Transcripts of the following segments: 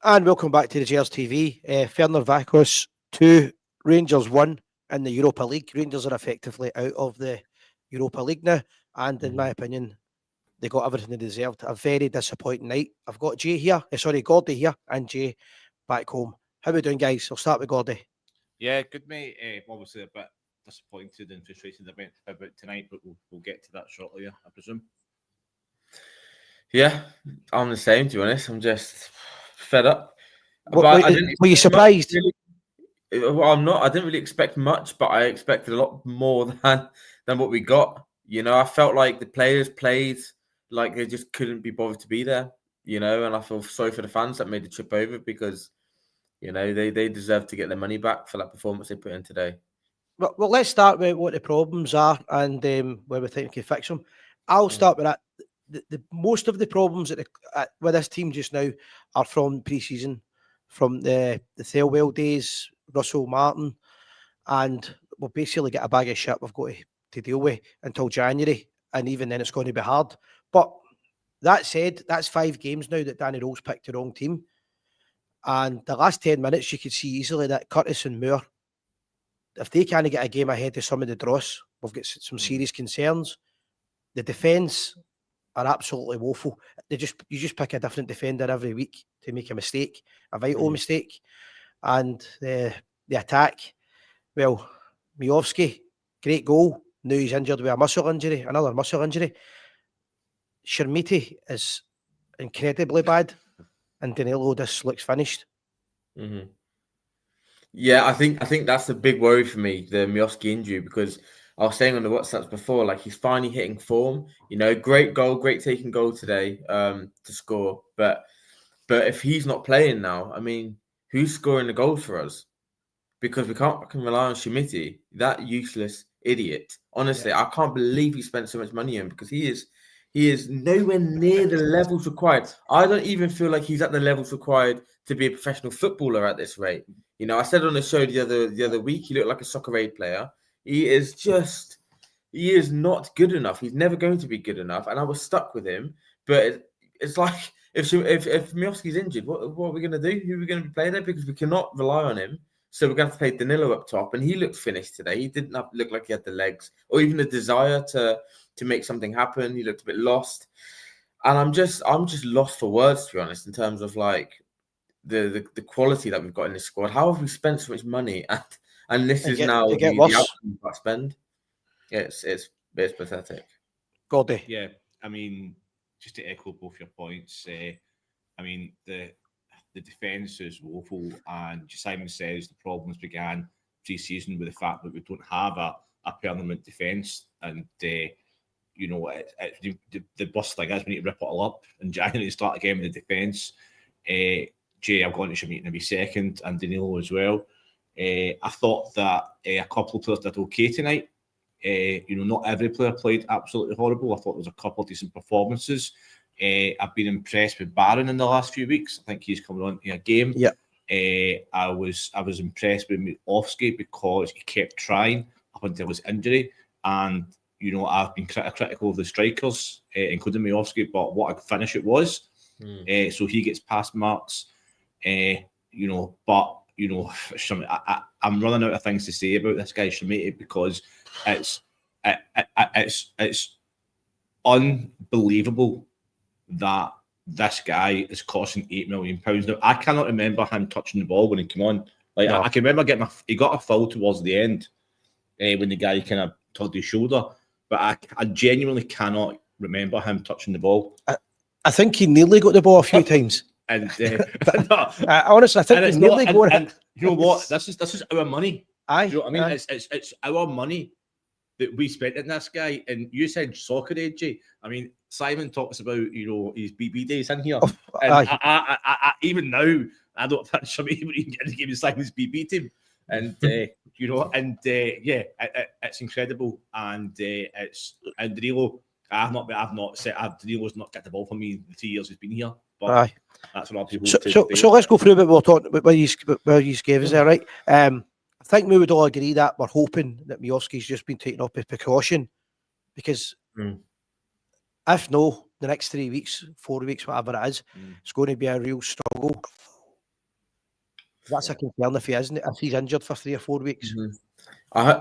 And welcome back to the Gers TV. Ferencvárosi 2, Rangers 1 in the Europa League. Rangers are effectively out of the Europa League now. And in my opinion, they got everything they deserved. A very disappointing night. I've got Gordy here, and Jay back home. How are we doing, guys? I'll start with Gordy. Yeah, good mate. Obviously a bit disappointed and frustrated about tonight, but we'll get to that shortly, I presume. Yeah, I'm the same, to be honest. I'm just fed up. Were you surprised? Well, I'm not. I didn't really expect much, but I expected a lot more than what we got. You know, I felt like the players played like they just couldn't be bothered to be there. You know, and I feel sorry for the fans that made the trip over because, you know, they deserve to get their money back for that performance they put in today. Well, let's start with what the problems are and where we think we can fix them. I'll start with that. The most of the problems with this team just now are from pre-season, from the Thelwell days, Russell Martin, and we'll basically get a bag of shit we've got to deal with until January, and even then it's going to be hard. But that said, that's 5 games now that Danny Rose picked the wrong team, and the last 10 minutes you could see easily that Curtis and Moore, if they can't get a game ahead of some of the dross, we've got some serious concerns. The defence are absolutely woeful. You just pick a different defender every week to make a mistake, a vital mistake. And the attack, well, Miovski, great goal. Now he's injured with another muscle injury. Shermiti is incredibly bad, and Danilo just looks finished. Mm-hmm. Yeah, I think that's the big worry for me, the Miovski injury, because I was saying on the WhatsApps before, like he's finally hitting form. You know, great taking goal today to score. But if he's not playing now, I mean, who's scoring the goals for us? Because we can't rely on Shermiti, that useless idiot. Honestly, I can't believe he spent so much money on him because he is nowhere near the levels required. I don't even feel like he's at the levels required to be a professional footballer at this rate. You know, I said on the show the other week, he looked like a soccer aid player. He is not good enough. He's never going to be good enough. And I was stuck with him. But it's like, if Miovski's injured, what are we going to do? Who are we going to be playing there? Because we cannot rely on him. So we're going to have to play Danilo up top. And he looked finished today. He didn't look like he had the legs or even the desire to make something happen. He looked a bit lost. And I'm just lost for words, to be honest, in terms of like the quality that we've got in this squad. How have we spent so much money and this is now the outcome we've got to spend? It's pathetic. Gordy. Yeah, I mean, just to echo both your points, I mean, the defence is woeful, and Simon says the problems began pre-season with the fact that we don't have a permanent defence, and you know, the worst thing is we need to rip it all up in January and start again with the defence. Jay, I've gone to Shermiti in a wee second, and Danilo as well. I thought that a couple of players did okay tonight. You know, not every player played absolutely horrible. I thought there was a couple of decent performances. I've been impressed with Barron in the last few weeks. I think he's coming on in a game. Yeah. I was impressed with Miovski because he kept trying up until his injury. And, you know, I've been critical of the strikers, including Miovski, but what a finish it was. So he gets pass marks. You know, but, you know, I'm running out of things to say about this guy, Shermiti, because it's unbelievable that this guy is costing £8 million. Now, I cannot remember him touching the ball when he came on. Like, no. I can remember he got a foul towards the end when the guy kind of tugged his shoulder, but I genuinely cannot remember him touching the ball. I think he nearly got the ball a few times. And honestly, I think he nearly got it. You know what? This is our money. Aye, you know what I mean? It's our money that we spent in this guy. And you said soccer age, Jay. I mean, Simon talks about, you know, his BB days in here. And I even now, I don't think somebody would even get to give Simon's BB team. And you know, and yeah, it's incredible. And and Danilo, I've not said Danilo's not get the ball for me in the 3 years he's been here. But that's what people. So let's go through what we're talking about. Where you gave us there, right? I think we would all agree that we're hoping that Miovski's just been taken off as precaution, because if no, the next 3 weeks, 4 weeks, whatever it is, it's going to be a real struggle That's a concern if he's injured for 3 or 4 weeks.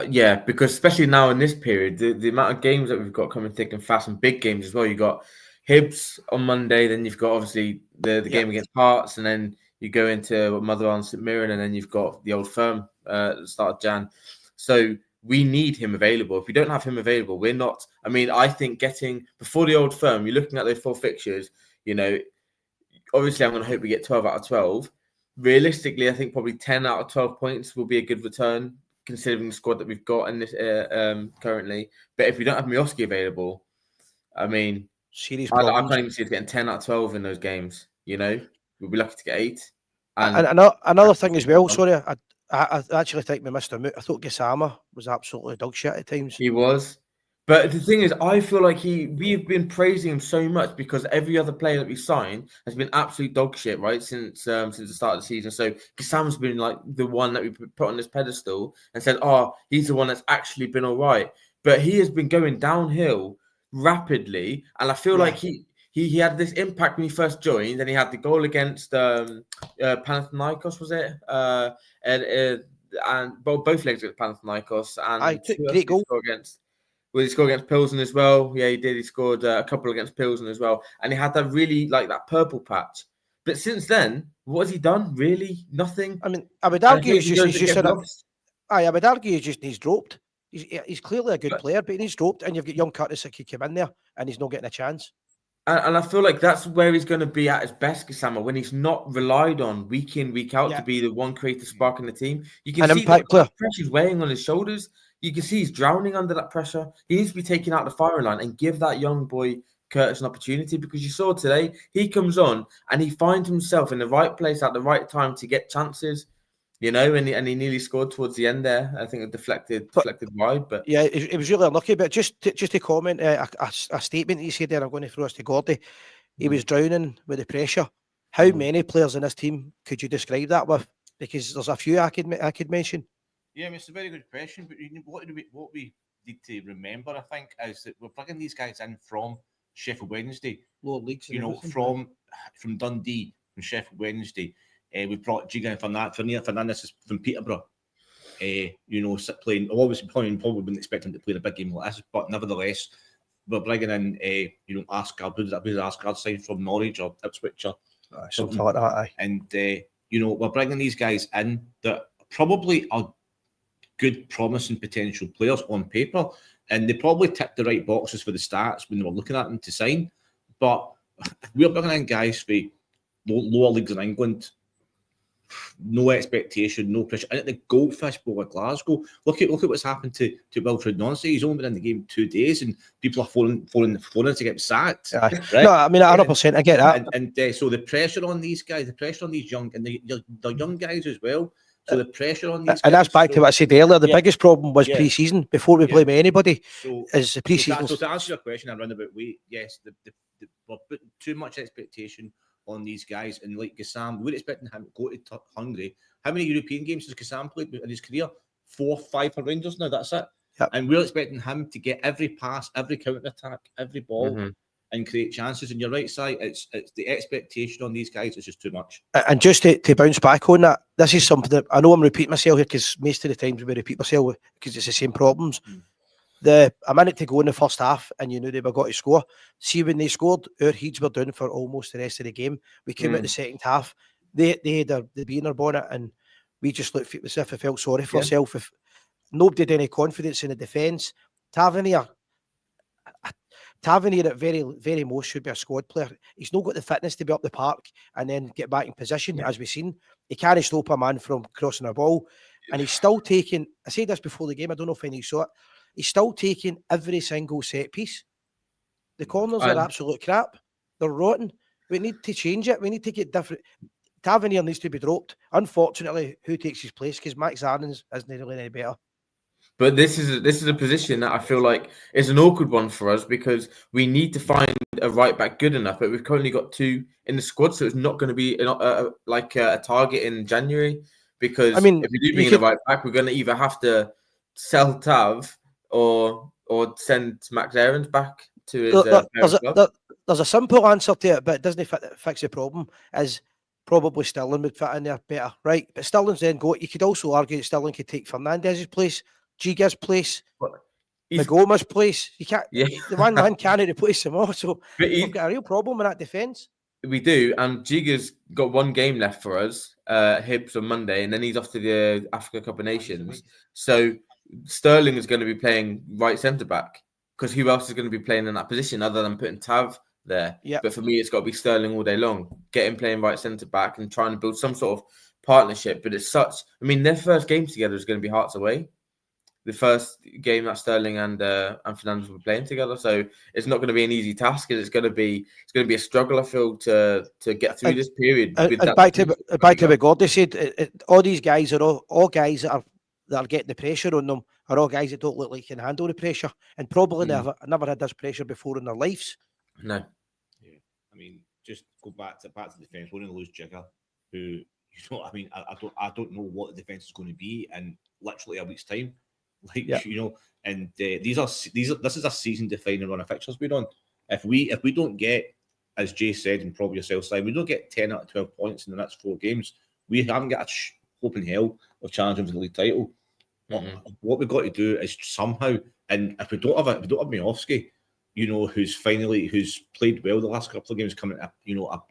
Yeah, because especially now in this period, the amount of games that we've got coming thick and fast, and big games as well. You got Hibs on Monday, then you've got obviously the game against Hearts, and then you go into Motherwell, St Mirren, and then you've got the Old Firm at the start of Jan. So we need him available. If we don't have him available, we're not. I mean, I think getting before the Old Firm, you're looking at those 4 fixtures. You know, obviously, I'm going to hope we get 12 out of 12. Realistically, I think probably 10 out of 12 points will be a good return, considering the squad that we've got in this currently. But if we don't have Miovski available, I mean, I can't even see us getting 10 out of 12 in those games. You know, we'll be lucky to get 8. And another thing as well, sorry, I actually think we missed a moot. I thought Gassama was absolutely dog shit at times. He was. But the thing is, I feel like we've been praising him so much because every other player that we signed has been absolute dog shit, right? Since the start of the season. So Gassama's been like the one that we put on this pedestal and said, oh, he's the one that's actually been all right. But he has been going downhill rapidly. And I feel like he had this impact when he first joined, and he had the goal against Panathinaikos, was it? And both legs against Panathinaikos. And great goal. He scored against Pilsen as well. Yeah, he did. He scored a couple against Pilsen as well. And he had that really, like, that purple patch. But since then, what has he done? Really? Nothing? I mean, I would argue he's dropped. He's clearly a good player, but he's dropped, and you've got young Curtis that could come in there, and he's not getting a chance. And I feel like that's where he's going to be at his best, Gassama, when he's not relied on week in, week out to be the one creative spark in the team. You can see that pressure's weighing on his shoulders. You can see he's drowning under that pressure. He needs to be taken out the firing line and give that young boy Curtis an opportunity, because you saw today, he comes on and he finds himself in the right place at the right time to get chances, you know, and he nearly scored towards the end there. I think it deflected wide. But yeah, it was really unlucky. But just to comment, a statement he said there, I'm going to throw us to Gordy. He was drowning with the pressure. How many players in this team could you describe that with? Because there's a few I could mention. Yeah, I mean, it's a very good question, but what we need to remember, I think, is that we're bringing these guys in from Sheffield Wednesday, lower leagues, you know, from Dundee, from Sheffield Wednesday. We brought Gigan Fernandez from Peterborough. You know, playing. Obviously, probably wouldn't expect him to play in a big game like this, but nevertheless, we're bringing in, you know, Asgard. Who's Asgard signed from Norwich or Ipswich or something like that? Aye. And you know, we're bringing these guys in that probably are good, promising potential players on paper, and they probably tick the right boxes for the stats when they were looking at them to sign. But we're bringing in guys for lower leagues in England, no expectation, no pressure. And at the Goldfish Bowl of Glasgow, look at what's happened to Wilfred Nonce. He's only been in the game 2 days, and people are phoning to get sacked. Right? No, I mean 100%. I get that. And so the pressure on these guys, the pressure on these young guys as well. So the pressure on these and guys, that's back to what I said earlier. The biggest problem was pre-season. Before we blame anybody, is the pre-season. So to answer your question, I run about weight. Yes, we're putting too much expectation on these guys, and like Gassam, we're expecting him to go to Hungary. How many European games has Gassam played in his career? 4 or 5 for Rangers now. That's it. Yep. And we're expecting him to get every pass, every counter attack, every ball. And create chances. And you're right, Si, it's the expectation on these guys is just too much. And just to bounce back on that, this is something that I know I'm repeating myself here, because most of the times we repeat myself because it's the same problems. A minute to go in the first half, and you knew they were going to score. See, when they scored, our heads were down for almost the rest of the game. We came out the second half, they had the bee in their bonnet, and we just looked as if we felt sorry for ourselves. If nobody had any confidence in the defence, Tavernier at very, very most should be a squad player. He's not got the fitness to be up the park and then get back in position, as we've seen. He can't stop a man from crossing a ball. And he's still taking, I said this before the game, I don't know if any saw it, he's still taking every single set piece. The corners are absolute crap. They're rotten. We need to change it. We need to get different. Tavernier needs to be dropped. Unfortunately, who takes his place? Because Max Arons isn't really any better. But this is a position that I feel like is an awkward one for us, because we need to find a right back good enough. But we've currently got 2 in the squad, so it's not going to be a target in January. Because if we do bring in a right back, we're going to either have to sell Tav or send Max Aarons back to his. There's a simple answer to it, but it doesn't fix the problem. Is probably Sterling would fit in there better, right? But Sterling's then got. You could also argue that Sterling could take Fernandez's place, Giga's place, Magoma's place. You can't. Yeah. The one man can't replace them all. So But we've got a real problem in that defence. we do, and Jiga's got one game left for us, Hibs on Monday, and then he's off to the Africa Cup of Nations. So Sterling is going to be playing right centre back, because who else is going to be playing in that position other than putting Tav there? Yep. But for me, it's got to be Sterling all day long. Get him playing right centre back and trying to build some sort of partnership. But it's such. I mean, their first game together is going to be Hearts away. The first game that Sterling and Fernandes will be playing together, so it's not going to be an easy task. It's going to be a struggle, I feel, to get through this period. And back to what Gordy said, all these guys are all guys that are getting the pressure on them are all guys that don't look like they can handle the pressure, and probably never had this pressure before in their lives. No. Yeah, I mean, just go back to defence. We're going to lose Jigger, who, you know, I mean, I don't know what the defence is going to be in literally a week's time. Like, you know, and this is a season-defining run of fixtures we're on. If we don't get, as Jay said, and probably yourself, Simon, we don't get 10 out of 12 points in the next 4 games, we haven't got a hope in hell of challenging for the league title. What we've got to do is somehow, and if we don't have Miovski, you know, who's played well the last couple of games, coming up, you know,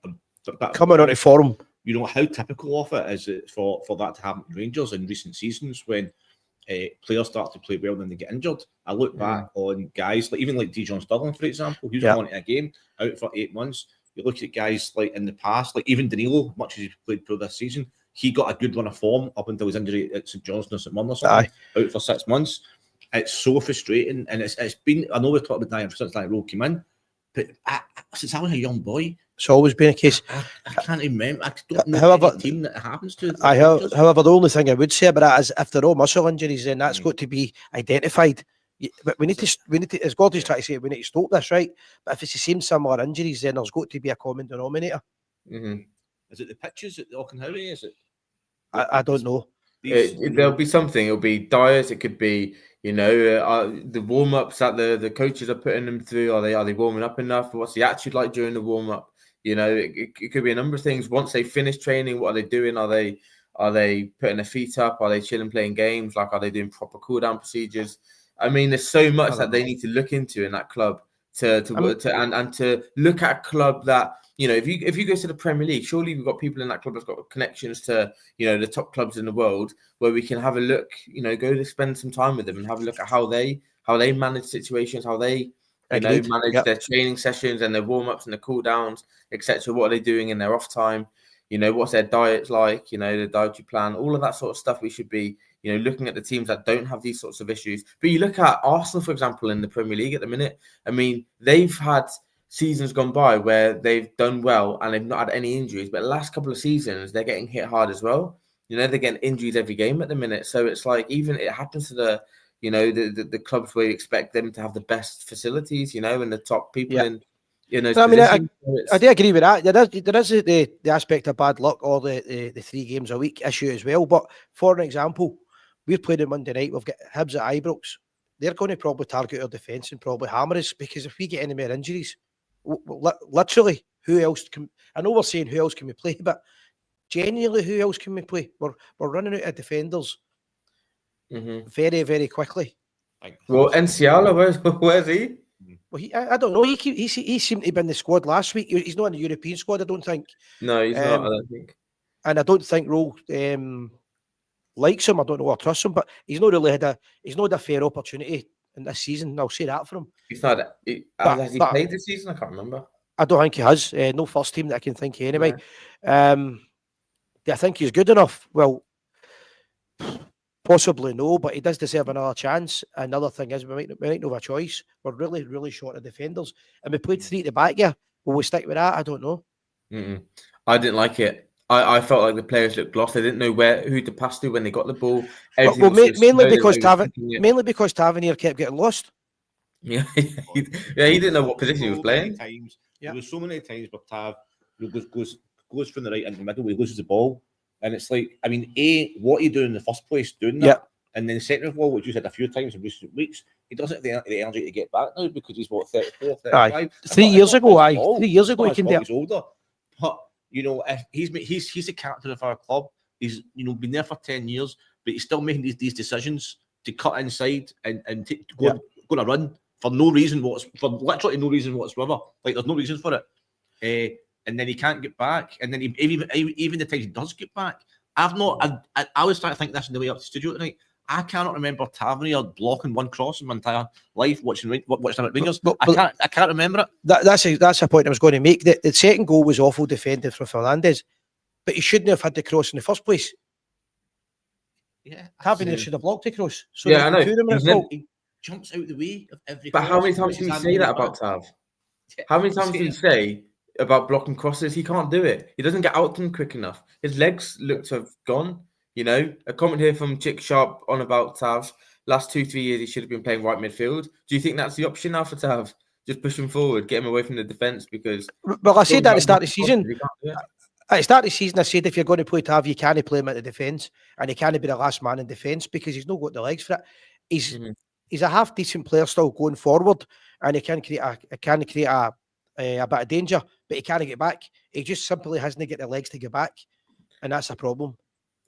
coming on form. You know, how typical of it is it for that to happen to Rangers in recent seasons when players start to play well and then they get injured. I look back on guys like Dijon Sterling, for example, who's gone to a game out for 8 months. You look at guys like in the past, like even Danilo, much as he played pro this season, he got a good run of form up until his injury at St Johnstone or St Mirren or something, out for 6 months. It's so frustrating, and it's been. I know we've talked about Dyer since that role came in, but since I was a young boy, it's always been a case. I can't even remember. I don't know any team that it happens to. However, the only thing I would say about that is if they're all muscle injuries, then that's got to be identified. But we need to, as Gordon's trying to say, we need to stop this, right? But if it's the same similar injuries, then there's got to be a common denominator. Is it the pitches at the Auchenhowie? Is it? I don't know. There'll be something. It'll be diets. It could be, you know, the warm ups that the coaches are putting them through. Are they warming up enough? What's the attitude like during the warm up? You know, it could be a number of things. Once they finish training, what are they doing? Are they putting their feet up? Are they chilling, playing games? Like, are they doing proper cool down procedures? I mean, there's so much that they need to look into in that club to look at a club that, you know, if you go to the Premier League, surely we've got people in that club that's got connections to, you know, the top clubs in the world, where we can have a look, you know, go to spend some time with them and have a look at how they manage situations, how they manage their training sessions and their warm-ups and their cool-downs, etc. What are they doing in their off time? You know, what's their diet like? You know, the dietary plan, all of that sort of stuff. We should be, you know, looking at the teams that don't have these sorts of issues. But you look at Arsenal, for example, in the Premier League at the minute. I mean, they've had seasons gone by where they've done well and they've not had any injuries. But the last couple of seasons, they're getting hit hard as well. You know, they're getting injuries every game at the minute. So it's like, even it happens to the, you know, the clubs where you expect them to have the best facilities, you know, and the top people in, you know. I mean, I do agree with that. There is the aspect of bad luck or the 3 games a week issue as well. But for an example, we're playing on Monday night. We've got Hibs at Ibrox. They're going to probably target our defence and probably hammer us, because if we get any more injuries, literally, who else can? I know we're saying who else can we play, but genuinely, who else can we play? We're running out of defenders very, very quickly. Well, Enciala, where's he? Well, I don't know. He seemed to have been in the squad last week. He's not in the European squad, I don't think. No, he's not. I don't think. And I don't think Rowe likes him. I don't know or trust him, but he's not really had a fair opportunity in this season. I'll say that for him. He's not. Has he played this season? I can't remember. I don't think he has. No first team that I can think of anyway. Do I think he's good enough? Well, possibly no, but he does deserve another chance. Another thing is, we might not have a choice. We're really, really short of defenders, and we played 3 at the back here. Will we stick with that? I don't know. I didn't like it. I felt like the players looked lost. They didn't know who to pass to when they got the ball. Well, mainly because Tavernier kept getting lost. Yeah, he didn't know what position he was playing. There was so many times where Tav goes from the right into the middle, he loses the ball, and it's like, I mean, what are you doing in the first place doing that? And then second of all, which you said a few times in recent weeks, he doesn't have the energy to get back now because he's 34, 35. 3 years ago, 3 years ago he can do it. He's older, but You know, if he's the captain of our club. He's been there for 10 years, but he's still making these decisions to cut inside and go on a run for no reason for literally no reason whatsoever. Like there's no reason for it. And then he can't get back. And then even the time he does get back, I was trying to think this on the way up to the studio tonight. I cannot remember Tavernier blocking one cross in my entire life watching him at Rangers. I can't remember it. That's a point I was going to make. The second goal was awful defending from Fernandes, but he shouldn't have had the cross in the first place. Yeah, Tavernier should have blocked the cross. So I know. He jumps out the way of every. But how many times do we say that about Tav? How many times do we say about blocking crosses? He can't do it. He doesn't get out to them quick enough. His legs look to have gone. You know, a comment here from Chick Sharp on about Tav. Last 2-3 years, he should have been playing right midfield. Do you think that's the option now for Tav? Just push him forward, get him away from the defence because. Well, I said that at the start of the season. At the start of the season, I said if you're going to play Tav, you can't play him at the defence, and he can't be the last man in defence because he's not got the legs for it. He's a half decent player still going forward, and he can create a bit of danger, but he can't get back. He just simply hasn't got the legs to get back, and that's a problem.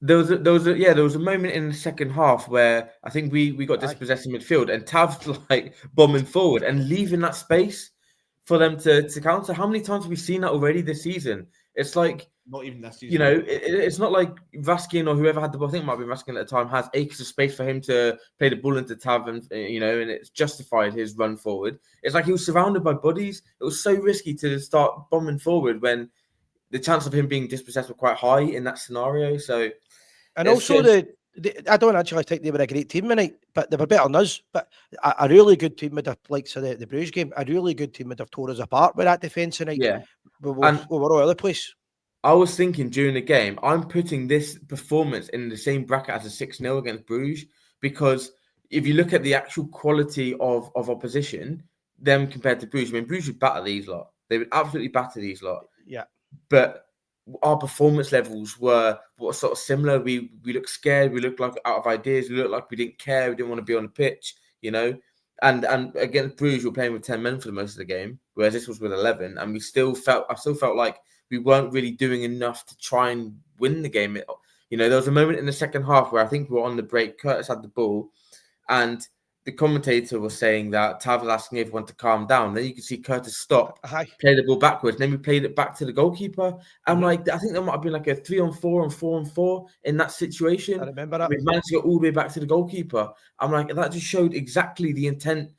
There was a moment in the second half where I think we got dispossessed in midfield and Tav's like bombing forward and leaving that space for them to counter. How many times have we seen that already this season? It's like not even this season. You know, it's not like Vaskin or whoever had the ball. I think it might be Vaskin at the time has acres of space for him to play the ball into Tav, and and it's justified his run forward. It's like he was surrounded by bodies. It was so risky to start bombing forward when the chance of him being dispossessed were quite high in that scenario. So, and also I don't actually think they were a great team tonight, but they were better than us. But a really good team would have, like the Bruges game, a really good team would have tore us apart with that defence tonight. Yeah, we were all over the place. I was thinking during the game, I'm putting this performance in the same bracket as a 6-0 against Bruges, because if you look at the actual quality of opposition, them compared to Bruges, I mean, Bruges would batter these lot. They would absolutely batter these lot. Yeah. But our performance levels were sort of similar. We looked scared. We looked like out of ideas. We looked like we didn't care. We didn't want to be on the pitch, And against Bruges, we were playing with 10 men for the most of the game, whereas this was with 11. And I still felt like we weren't really doing enough to try and win the game. There was a moment in the second half where I think we were on the break. Curtis had the ball, and the commentator was saying that Tav was asking everyone to calm down. Then you can see Curtis stop, play the ball backwards, and then we played it back to the goalkeeper. I'm I think there might have been like a 3-on-4 and 4-on-4 in that situation. I remember that. We managed to get all the way back to the goalkeeper. I'm like, that just showed exactly the intent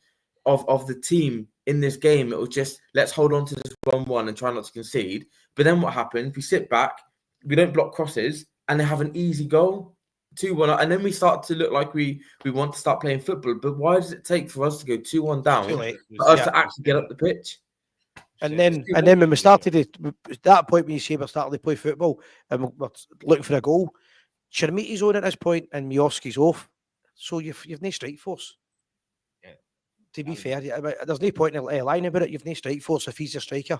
of the team in this game. It was just, let's hold on to this 1-1 and try not to concede. But then what happened? We sit back, we don't block crosses, and they have an easy goal, 2-1, and then we start to look like we want to start playing football. But why does it take for us to go 2-1 down for us to actually get up the pitch? And then when we started at that point, when you say we're starting to play football and we're looking for a goal, Chermiti's on at this point and Miovski's off, so you've no strike force. Yeah. To be fair, there's no point in lying about it. You've no strike force if he's a striker.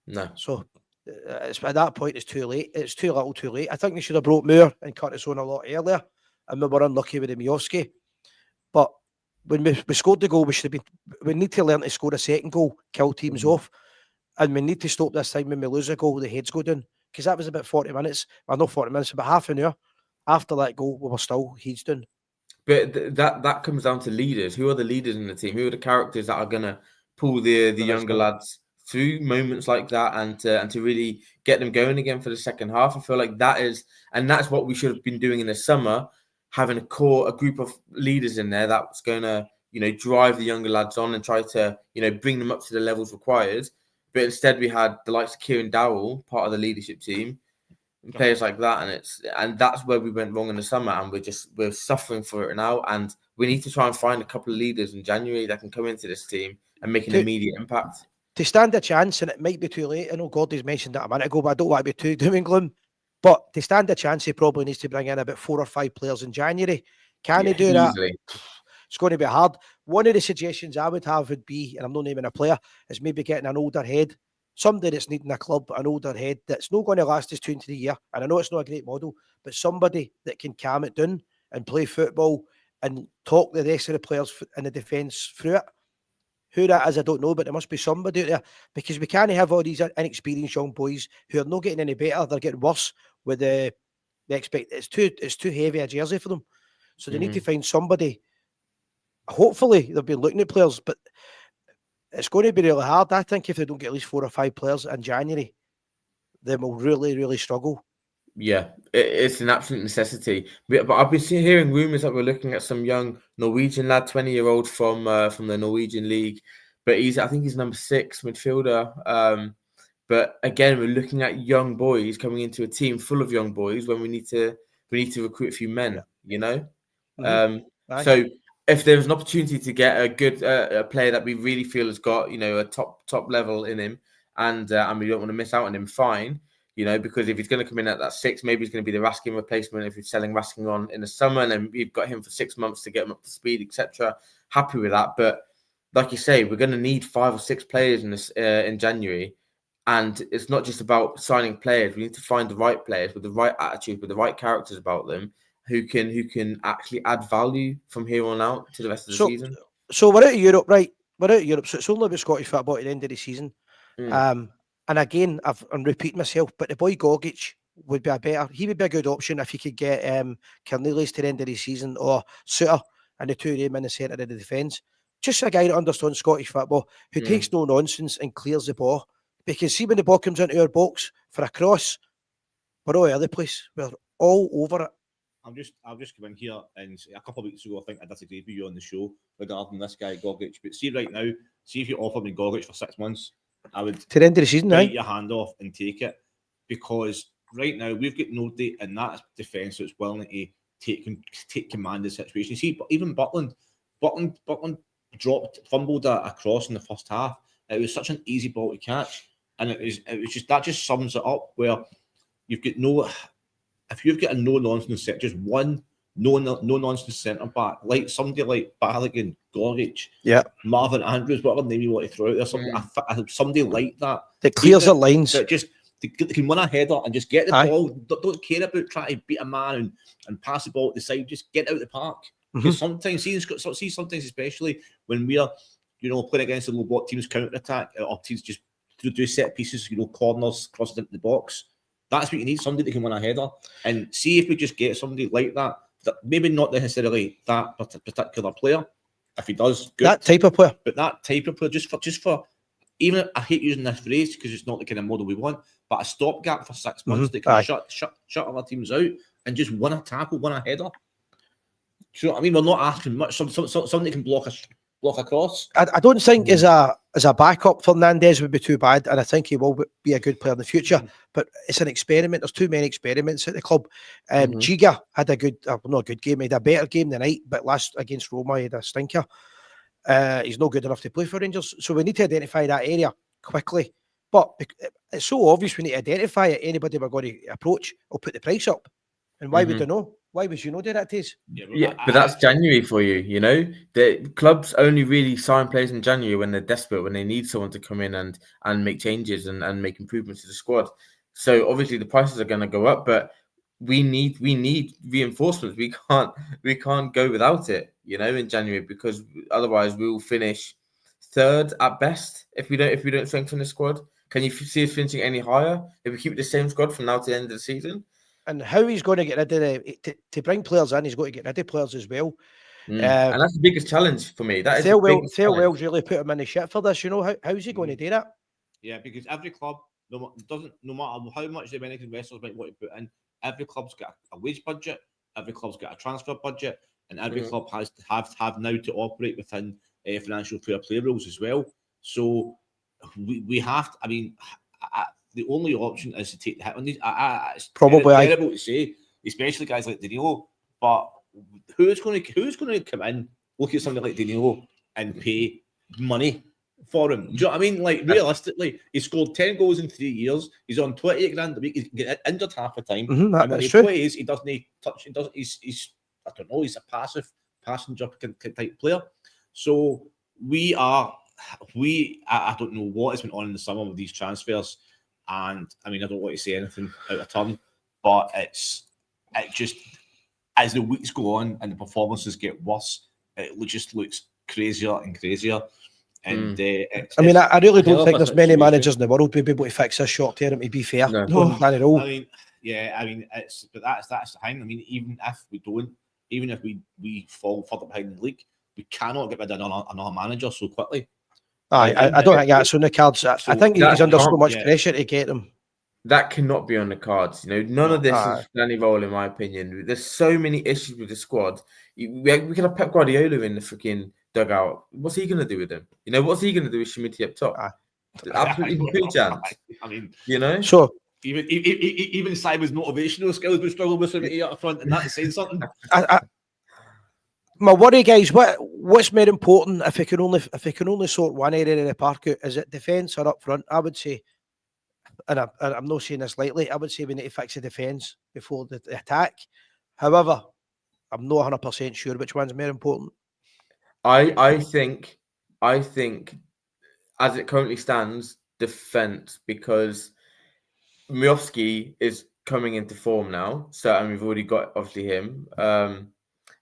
No. So at that point, it's too late. It's too little, too late. I think they should have brought Moore and cut us on a lot earlier, and we were unlucky with the Miovski. But when we scored the goal, we need to learn to score a second goal, kill teams off, and we need to stop this time when we lose a goal, the heads go down, because that was about 40 minutes. Well, not 40 minutes, about half an hour after that goal, we were still heads down. But that comes down to leaders. Who are the leaders in the team? Who are the characters that are going to pull the younger lads through moments like that and to really get them going again for the second half? I feel like that's what we should have been doing in the summer, having a group of leaders in there that's going to drive the younger lads on and try to bring them up to the levels required. But instead we had the likes of Kieran Dowell, part of the leadership team, and players like that, and that's where we went wrong in the summer, and we're suffering for it now. And we need to try and find a couple of leaders in January that can come into this team and make an immediate impact. To stand a chance, and it might be too late. I know Gordy's mentioned that a minute ago, but I don't want to be too doom and gloom. But to stand a chance, he probably needs to bring in about 4 or 5 players in January. Can he do easily? That? It's going to be hard. One of the suggestions I would have would be, and I'm not naming a player, is maybe getting an older head, somebody that's needing a club, an older head that's not going to last us 2 into the year. And I know it's not a great model, but somebody that can calm it down and play football and talk the rest of the players in the defence through it. Who that is, I don't know, but there must be somebody out there, because we can't have all these inexperienced young boys who are not getting any better. They're getting worse with the expect. It's too heavy a jersey for them, so they need to find somebody. Hopefully, they've been looking at players, but it's going to be really hard. I think if they don't get at least 4 or 5 players in January, they will really, really struggle. Yeah, it's an absolute necessity. But I've been hearing rumours that we're looking at some young Norwegian lad, 20-year-old from the Norwegian league. But I think he's number 6 midfielder. But again, we're looking at young boys coming into a team full of young boys when we need to recruit a few men. You know, so if there's an opportunity to get a good a player that we really feel has got a top level in him, and we don't want to miss out on him, fine. Because if he's going to come in at that 6, maybe he's going to be the Raskin replacement if you're selling Raskin on in the summer, and then we've got him for 6 months to get him up to speed, etc. Happy with that, but like you say, we're going to need 5 or 6 players in this in January, and it's not just about signing players. We need to find the right players with the right attitude, with the right characters about them, who can actually add value from here on out to the rest of the season. So we're out of Europe, right? We're out of Europe, so it's only about Scottish football at the end of the season. And again, I'm repeating myself, but the boy Gogic would be he would be a good option if he could get Cornelius to the end of the season, or Suter, and the 2 of them in the centre of the defence. Just a guy that understands Scottish football, who takes no nonsense and clears the ball. Because see, when the ball comes into our box for a cross, we're all over the place. We're all over it. I'll just come in here and say, a couple of weeks ago, I think I disagreed with you on the show regarding this guy Gogic. But see right now, if you offer me Gogic for 6 months, I would to the end of the season, bite your hand off and take it, because right now we've got nobody in that defence that's willing to take command of the situation. You see, even Butland fumbled a cross in the first half. It was such an easy ball to catch, and it was just that just sums it up. Where if you've got a no nonsense set, just one no nonsense centre back, like somebody like Balogun, Gogic, Marvin Andrews, whatever name you want to throw out there, somebody like that clears the lines, that just they can win a header and just get the ball. Don't care about trying to beat a man and pass the ball at the side. Just get out of the park. Because sometimes, sometimes especially when we are, playing against the low block teams, counter attack, or teams just do set pieces, corners, crossing into the box. That's what you need, somebody that can win a header. And see if we just get somebody like that maybe not necessarily that particular player. If he does, good. That type of player. But that type of player, just for even, I hate using this phrase because it's not the kind of model we want, but a stopgap for 6 months that can shut other teams out and just win a tackle, win a header. So I mean, we're not asking much. Somebody can block a cross. I don't think as a backup, Fernandez would be too bad, and I think he will be a good player in the future. But it's an experiment. There's too many experiments at the club. Giga had not a good game. He had a better game tonight, but last against Roma he had a stinker. He's not good enough to play for Rangers, so we need to identify that area quickly. But it's so obvious we need to identify it. Anybody we're going to approach will put the price up, and why would they know? Why would you know do that, Taze? Yeah, but that's January for you, The clubs only really sign players in January when they're desperate, when they need someone to come in and make changes and make improvements to the squad. So obviously the prices are going to go up, but we need reinforcements. We can't go without it, in January, because otherwise we will finish 3rd at best if we don't strengthen the squad. Can you see us finishing any higher if we keep the same squad from now to the end of the season? And how he's going to get rid of to bring players in, he's got to get rid of players as well. And that's the biggest challenge for me. That is Thelwell's really put him in the shit for this. How's he going to do that? Yeah, because every club, no matter how much the American wrestlers might want to put in, every club's got a wage budget, every club's got a transfer budget, and every club has to have now to operate within financial fair play rules as well. So we have to. I mean. The only option is to take the hit on these. It's probably terrible to say, especially guys like Danilo. But who's going to come in, look at somebody like Danilo, and pay money for him? Do you know what I mean? Like realistically, he scored 10 goals in 3 years. He's on 28 grand a week. He's get injured half the time. And when he plays, he doesn't touch. He doesn't. He's I don't know. He's a passive passenger type player. So I don't know what has been on in the summer with these transfers. And I mean, I don't want to say anything out of turn, but it just, as the weeks go on and the performances get worse, it just looks crazier and crazier. And I mean, I really don't think there's many situation. managers in the world who'd be able to fix this short term. To be fair, No. no, Danny Rowe. I mean, yeah, I mean, but that's the thing. I mean, even if we fall further behind the league, we cannot get rid of another manager so quickly. I don't think that's on the cards. I think he's under so much pressure to get them. That cannot be on the cards. You know, none of this is Danny Rowe, in my opinion. There's so many issues with the squad. We could have Pep Guardiola in the freaking dugout. What's he going to do with him? You know, what's he going to do with Schmidt up top? Absolutely no chance. I mean, you know. So even Simon's motivational skills would struggle with Schmidt up front, and that's saying something. My worry, guys, what's more important if we can only sort one area of the park out? Is it defence or up front? I would say, and I'm not saying this lightly, I would say we need to fix the defence before the attack. However, I'm not 100% sure which one's more important. I think as it currently stands, defence, because Miovski is coming into form now. So, and we've already got obviously him.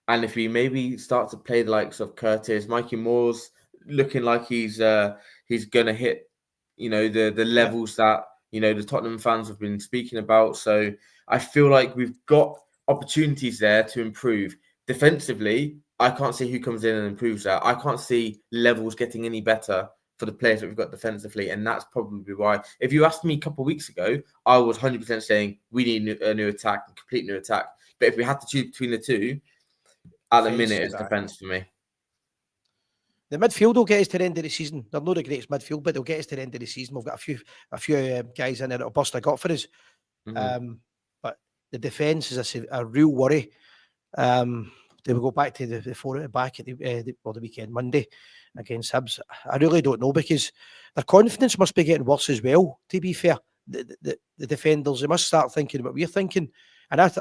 And if we maybe start to play the likes of Curtis, Mikey Moore's looking like he's gonna hit, you know, the levels that, you know, the Tottenham fans have been speaking about. So I feel like we've got opportunities there to improve. Defensively, I can't see who comes in and improves that. I can't see levels getting any better for the players that we've got defensively, and that's probably why. If you asked me a couple of weeks ago, I was 100% saying we need a new attack, a complete new attack. But if we had to choose between the two, at the minute, it's defence for me. The midfield will get us to the end of the season. They're not the greatest midfield, but they'll get us to the end of the season. We've got a few guys in there that'll bust a gut for us. But the defence is a real worry. They will go back to the four at the back at the weekend, Monday, against Hibs. I really don't know, because their confidence must be getting worse as well, to be fair. The defenders, they must start thinking what we're thinking. And I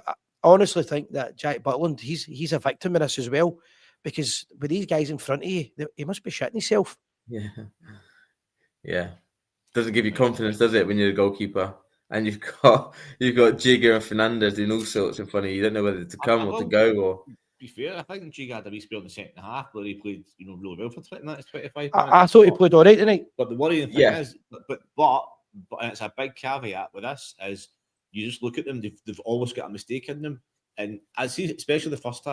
honestly think that Jack Butland, he's a victim of this as well, because with these guys in front of you, he must be shitting himself. Yeah. Doesn't give you confidence, does it, when you're a goalkeeper and you've got Jigger and Fernandez doing all sorts in front of you. You don't know whether to come or to go. Or be fair, I think Jigger had a wee spell in the second half where he played, you know, really well for 20 minutes, 25 minutes. I thought he played all right tonight. But the worrying thing is, but and it's a big caveat with this, is you just look at them, they've always got a mistake in them. And I see, especially the first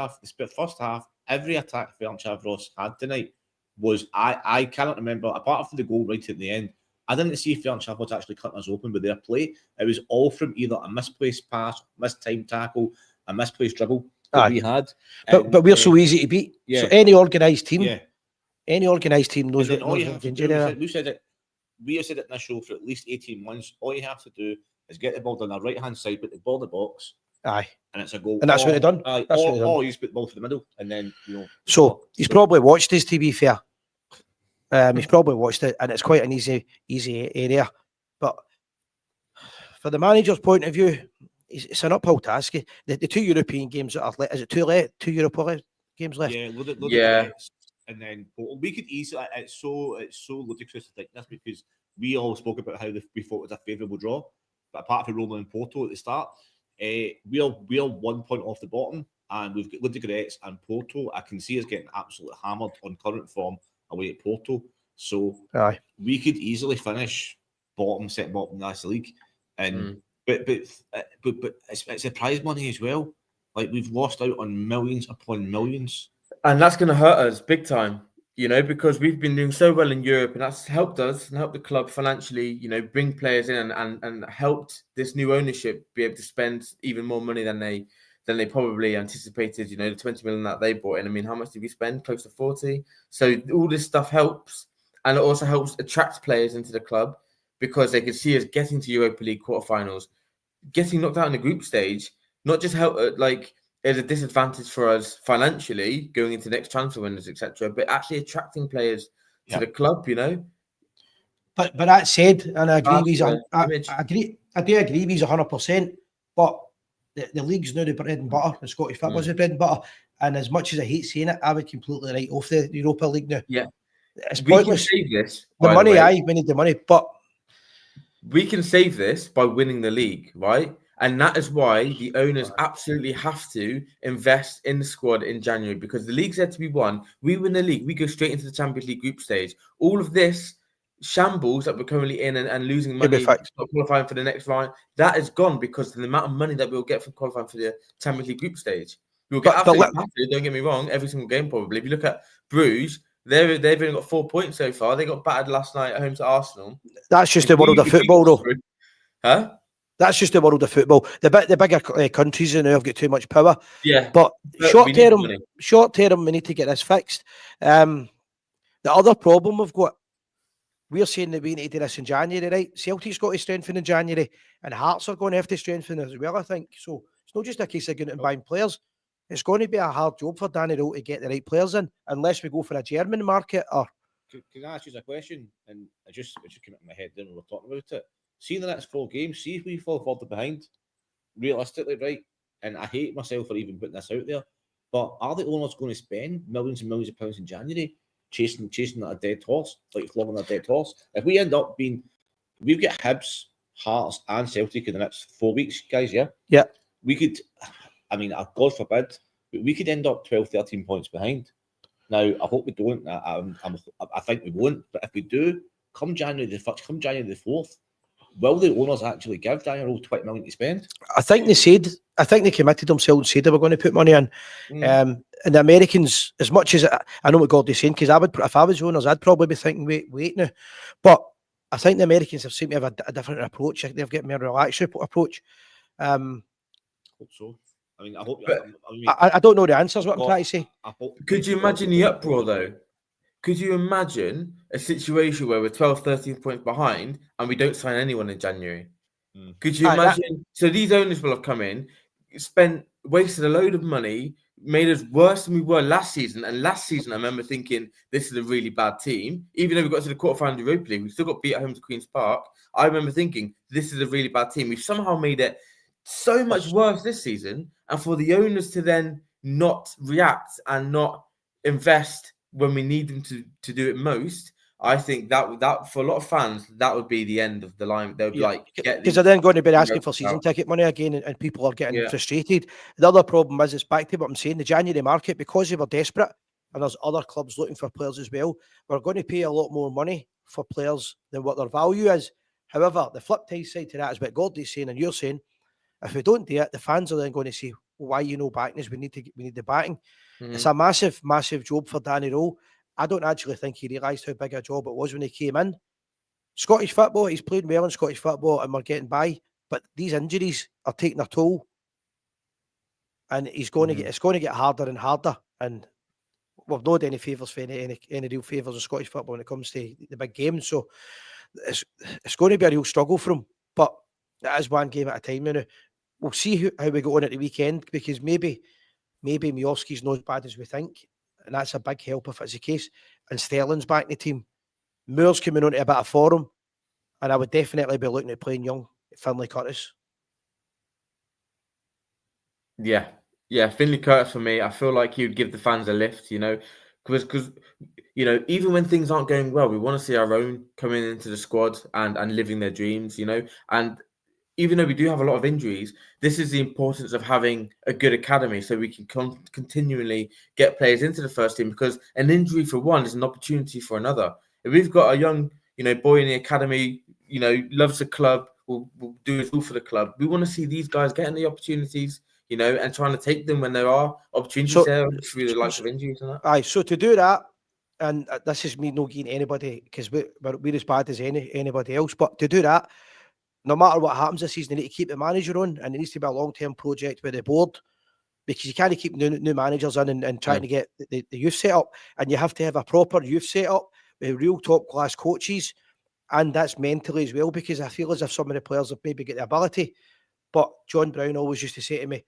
half, every attack Ferencváros had tonight was, I cannot remember, apart from the goal right at the end, I didn't see Ferencváros actually cutting us open with their play. It was all from either a misplaced pass, mistimed tackle, a misplaced dribble that we had. But we're so easy to beat. So any organised team knows what we have said it in this show for at least 18 months. All you have to do is get the ball down the right-hand side, put the ball in the box. Aye. And it's a goal. And that's what they've done. Or you put the ball to the middle, and then, you know. So he's probably watched this, to be fair. He's probably watched it, and it's quite an easy area. But for the manager's point of view, it's an uphill task. The two European games that are left, is it two Europa games left? Yeah, and then we could easily. It's so ludicrous to think this, because we all spoke about how we thought it was a favourable draw, but apart from Roma and Porto at the start, we are 1 point off the bottom, and we've got Ludogorets and Porto. I can see us getting absolutely hammered on current form away at Porto, so we could easily finish second bottom in the league, and but it's a prize money as well. Like, we've lost out on millions upon millions, and that's going to hurt us big time. You know, because we've been doing so well in Europe, and that's helped us and helped the club financially, you know, bring players in and helped this new ownership be able to spend even more money than they probably anticipated. You know, the 20 million that they brought in. I mean, how much did we spend? Close to 40. So all this stuff helps, and it also helps attract players into the club, because they can see us getting to Europa League quarterfinals, getting knocked out in the group stage. Not just help is a disadvantage for us financially going into next transfer windows, etc., but actually attracting players to the club, you know. But that said, and I agree with you, I do agree with you 100%. But the league's now the bread and butter. The Scottish football's the bread and butter. And as much as I hate saying it, I would completely write off the Europa League now. Yeah, it's pointless. We can save this. The money, we need the money, but we can save this by winning the league, right? And that is why the owners absolutely have to invest in the squad in January, because the league's yet to be won. We win the league, we go straight into the Champions League group stage. All of this shambles that we're currently in and losing money, not qualifying for the next round, that is gone because of the amount of money that we'll get from qualifying for the Champions League group stage. We'll get absolutely battered, don't get me wrong, every single game probably. If you look at Bruges, they've only got 4 points so far. They got battered last night at home to Arsenal. That's just the world of football, though. Huh? That's just the world of football. The bigger countries now have got too much power. Yeah. But short term, we need to get this fixed. The other problem we've got, we're saying that we need to do this in January, right? Celtic's got to strengthen in January, and Hearts are going to have to strengthen as well, I think. So it's not just a case of going out and buying players. It's going to be a hard job for Danny Rowe to get the right players in, unless we go for a German market. Or can I ask you a question? And it just came up in my head then when we were talking about it. See the next 4 games, see if we fall further behind, realistically, right? And I hate myself for even putting this out there, but are the owners going to spend millions and millions of pounds in January chasing a dead horse, like flogging a dead horse? If we end up being, we've got Hibs, Hearts, and Celtic in the next 4 weeks, guys, yeah? Yeah. We could, I mean, God forbid, but we could end up 12, 13 points behind. Now, I hope we don't. I think we won't, but if we do, come January the 4th, will the owners actually give Daniel 20 million to spend? I think they committed themselves and said they were going to put money in. And the Americans, as much as I know what Gordy's saying, because if I was owners, I'd probably be thinking, wait now. But I think the Americans seem to have a different approach. They've got a more relaxed approach. Hope so. I mean, I hope. I don't know the answers. What I'm trying to say. Could you imagine the uproar though? Could you imagine a situation where we're 12, 13 points behind and we don't sign anyone in January? Could you imagine? So these owners will have come in, wasted a load of money, made us worse than we were last season. And last season, I remember thinking, this is a really bad team. Even though we got to the quarterfinal of the Europa League, we still got beat at home to Queen's Park. I remember thinking, this is a really bad team. We've somehow made it so much worse this season. And for the owners to then not react and not invest when we need them to do it most, I think that for a lot of fans, that would be the end of the line. They'll be like, because they're then going to be asking for season ticket money again, and people are getting frustrated. The other problem is, it's back to what I'm saying, the January market, because they were desperate, and there's other clubs looking for players as well, we're going to pay a lot more money for players than what their value is. However, the flip side to that is what Gordy's saying and you're saying. If we don't do it, the fans are then going to say, why you no backing us? We need the backing. It's a massive, massive job for Danny Rowe. I don't actually think he realised how big a job it was when he came in. Scottish football, he's played well in Scottish football and we're getting by, but these injuries are taking a toll. And it's going to get harder and harder. And we've not done any favours for any real favours of Scottish football when it comes to the big games. So it's going to be a real struggle for him. But it is one game at a time now. We'll see how we go on at the weekend, because maybe Miovski's not as bad as we think, and that's a big help if it's the case. And Sterling's back in the team. Moore's coming on to a bit of form, and I would definitely be looking at playing young Finlay Curtis. Yeah, Finlay Curtis for me. I feel like he would give the fans a lift, because even when things aren't going well, we want to see our own coming into the squad and living their dreams, and even though we do have a lot of injuries, this is the importance of having a good academy so we can continually get players into the first team, because an injury for one is an opportunity for another. If we've got a young, boy in the academy, loves the club, will do his all for the club, we want to see these guys getting the opportunities, and trying to take them when there are opportunities there through the likes of injuries and that. Aye, so to do that, and this is me not getting anybody, because we're as bad as anybody else, but to do that, no matter what happens this season, they need to keep the manager on, and it needs to be a long-term project with the board, because you can't keep new managers in and trying to get the youth set up, and you have to have a proper youth set up with real top-class coaches, and that's mentally as well, because I feel as if some of the players have maybe got the ability, but John Brown always used to say to me,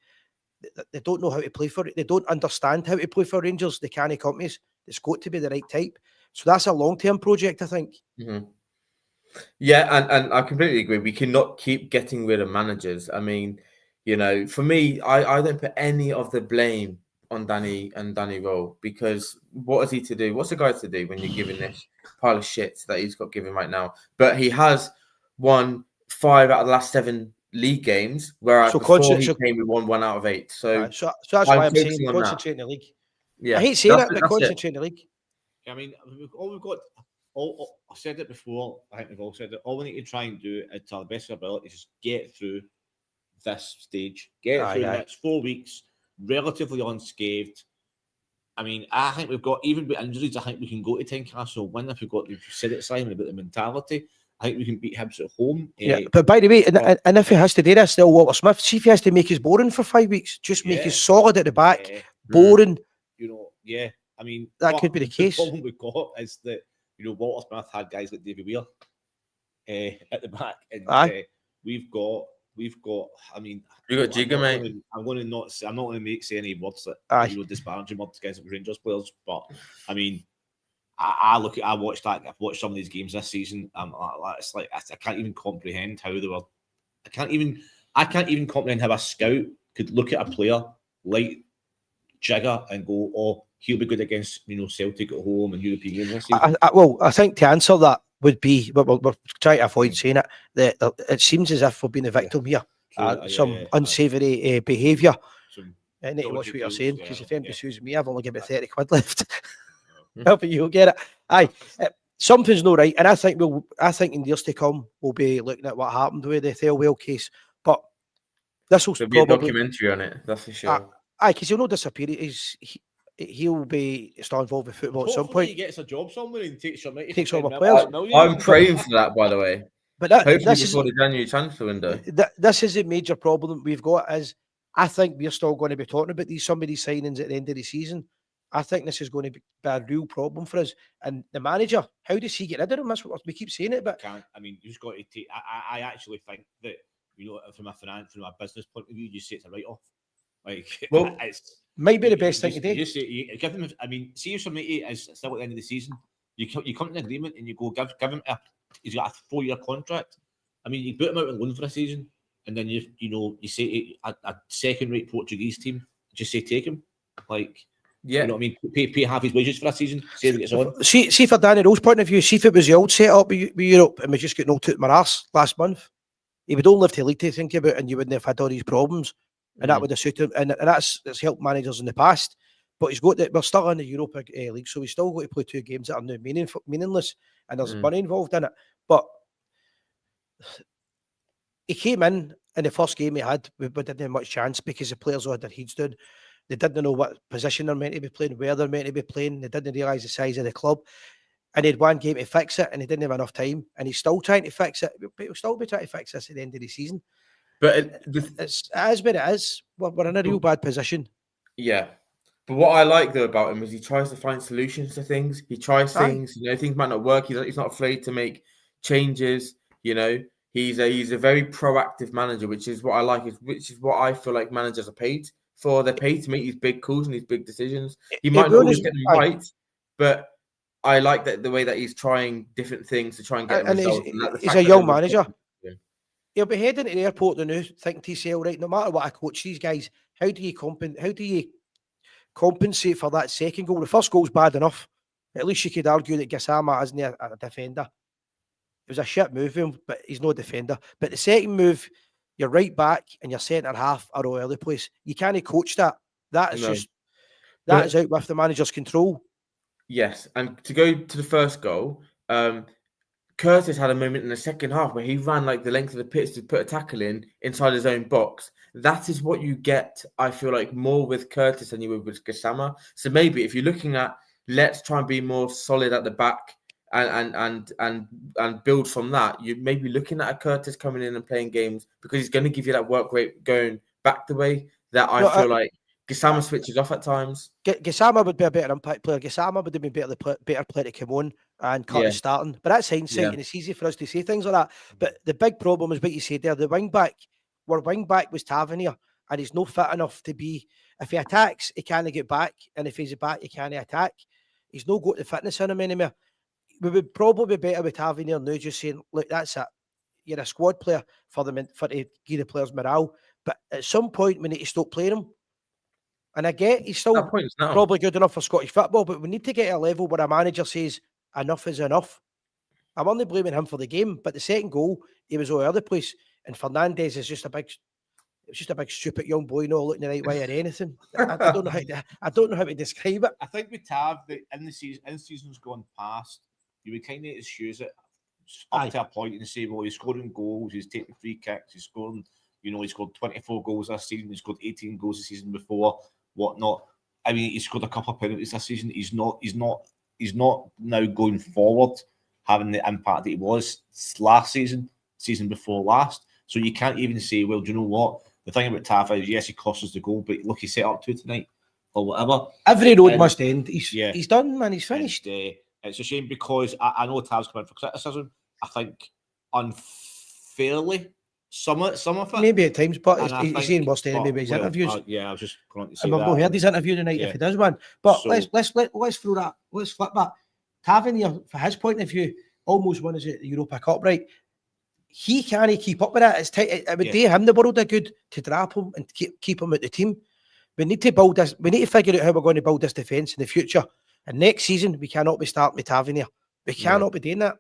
they don't know how to play for it. They don't understand how to play for Rangers. They can't companies. It's got to be the right type. So that's a long-term project, I think. Mm-hmm. Yeah, and I completely agree. We cannot keep getting rid of managers. I mean, for me, I don't put any of the blame on Danny Rowe, because what is he to do? What's the guy to do when you're giving this pile of shit that he's got given right now? But he has won 5 out of the last 7 league games, whereas So before he came, we won 1 out of 8. So so that's I'm why I'm saying focusing on that. concentrate in the league. Yeah, I hate saying that's it, it, but that's it. concentrate in the league. I mean, all we've got, I said it before, I think we've all said it, all we need to try and do is, to the best of our ability, is just get through this stage, get through the next 4 weeks relatively unscathed. I mean, I think we've got, even with injuries, I think we can go to Tynecastle, win if you said it, Simon, about the mentality. I think we can beat Hibs at home. Yeah, but by the way, and if he has to do this, still Walter Smith, see if he has to make us boring for 5 weeks, just make us solid at the back, boring. You know, yeah. I mean, that could be the case. The problem we've got is that, you know, Walter Smith had guys like Davy Weir at the back, and we've got. I mean, you got Jigga, mate. I'm not going to say any words that disparaging words against Rangers players, but I mean, I've watched some of these games this season. It's like I can't even comprehend how they were. I can't even comprehend how a scout could look at a player like Jigger and go, "Oh, he'll be good against, you know, Celtic at home and European games this season." Well, I think to answer that would be, we're trying to avoid saying it, that it seems as if we're being the victim here. Some unsavoury behaviour. I need to watch what you're saying, because if anybody sues me, I've only got about 30 quid left. But you'll get it. Something's not right, and I think in years to come we'll be looking at what happened with the Thelwell case. But this will be a documentary on it, that's for sure. Because he'll not disappear. He'll be still involved with football at some point. He gets a job somewhere and takes some players. I'm praying for that, by the way. But hopefully before the January transfer window. This is a major problem we've got. Is I think we're still going to be talking about some of these signings at the end of the season. I think this is going to be a real problem for us. And the manager, how does he get rid of him? That's what we keep saying it, but I mean, you've got to take. I actually think that, you know, from a business point of view, you say it's a write-off. Like, well, it's might be the best thing to do. You give him. I mean, see if somebody is still at the end of the season, you come to an agreement and you go give him he's got a 4-year contract. I mean, you put him out on loan for a season, and then you say a second-rate Portuguese team, just say take him. Like, you know what I mean? Pay half his wages for a season. See if it gets on. See for Danny Rowe's point of view. See if it was the old setup with Europe, and we just got no toot my arse last month. He would only live to league to think about, and you wouldn't have had all these problems. And that would have suited him, and that's helped managers in the past. But he's got that. We're still in the Europa League, so he's still got to play 2 games that are now meaningless, and there's money involved in it. But he came in the first game he had. We didn't have much chance because the players all had their heads down. They didn't know what position they're meant to be playing, where they're meant to be playing. They didn't realise the size of the club. And he had 1 game to fix it, and he didn't have enough time. And he's still trying to fix it. But he'll still be trying to fix this at the end of the season. But it is what it is. We're in a real bad position. Yeah. But what I like, though, about him is he tries to find solutions to things. He tries things. You know, things might not work. He's not afraid to make changes. You know, he's a very proactive manager, which is what I like. Which is what I feel like managers are paid for. They're paid to make these big calls and these big decisions. He might not always get them right, but I like that the way that he's trying different things to try and get results. He's a young manager. He'll be heading to the airport now, thinking to himself, right, no matter what I coach these guys, how do you compensate for that second goal? The first goal's bad enough. At least you could argue that Gassama isn't a defender. It was a shit move, but he's no defender. But the second move, your right back and your centre half are all over the place. You can't coach that. That is is out with the manager's control. Yes, and to go to the first goal, Curtis had a moment in the second half where he ran like the length of the pitch to put a tackle inside his own box. That is what you get, I feel like, more with Curtis than you would with Gassama. So maybe if you're looking at, let's try and be more solid at the back and build from that, you may be looking at a Curtis coming in and playing games because he's going to give you that work rate going back the way that I feel like Gassama switches off at times. Gassama would be a better impact player. Gassama would have been better player to come on and Curtis starting. But that's hindsight, and it's easy for us to say things like that. But the big problem is what you said there. The wing back was Tavernier, and he's not fit enough to be. If he attacks, he can't get back, and if he's back, he can't attack. He's not got the fitness in him anymore. We would probably be better with Tavernier now, just saying, look, that's it. You're a squad player for to give the players morale. But at some point, we need to stop playing him. And I get he's still probably good enough for Scottish football, but we need to get to a level where a manager says enough is enough. I'm only blaming him for the game, but the second goal, he was all over the place. And Fernandes is just a big stupid young boy not looking the right way or anything. I don't know how to describe it. I think with Tav, in seasons gone past, you would kind of excuse it up to a point and say, well, he's scoring goals, he's taking free kicks, he's scoring, he scored 24 goals this season, he scored 18 goals the season before, whatnot. I mean, he scored a couple of penalties this season. He's not now going forward having the impact that he was last season before last. So you can't even say, well, do you know what? The thing about Tav is, yes, he cost us the goal, but look, he set up to tonight or whatever. Every road must end. He's done, man. He's finished. And, it's a shame because I know Tav's come in for criticism. I think unfairly, some of it. Maybe at times, but he's saying worst enemy by his interviews. I was just going to say that. I've not heard his interview tonight if he does one. But so, let's throw that. Let's flip that. Tavernier, for his point of view, almost won us the Europa Cup, right? He can't keep up with that. It's tight. It would do him the world of good to drop him and keep him at the team. We need to build this. We need to figure out how we're going to build this defence in the future. And next season, we cannot be starting with Tavernier. We cannot be doing that.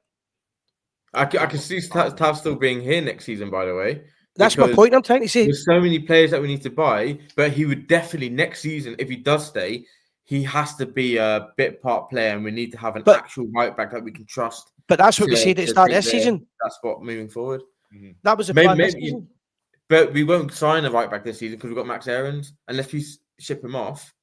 I can see Tav still being here next season, by the way. That's my point I'm trying to say. There's so many players that we need to buy, but he would definitely, next season, if he does stay, he has to be a bit part player, and we need to have an actual right back that we can trust. But that's what we said at the start of this season. That's what moving forward. Mm-hmm. That was the plan this season. But we won't sign a right back this season because we've got Max Aarons. Unless we ship him off,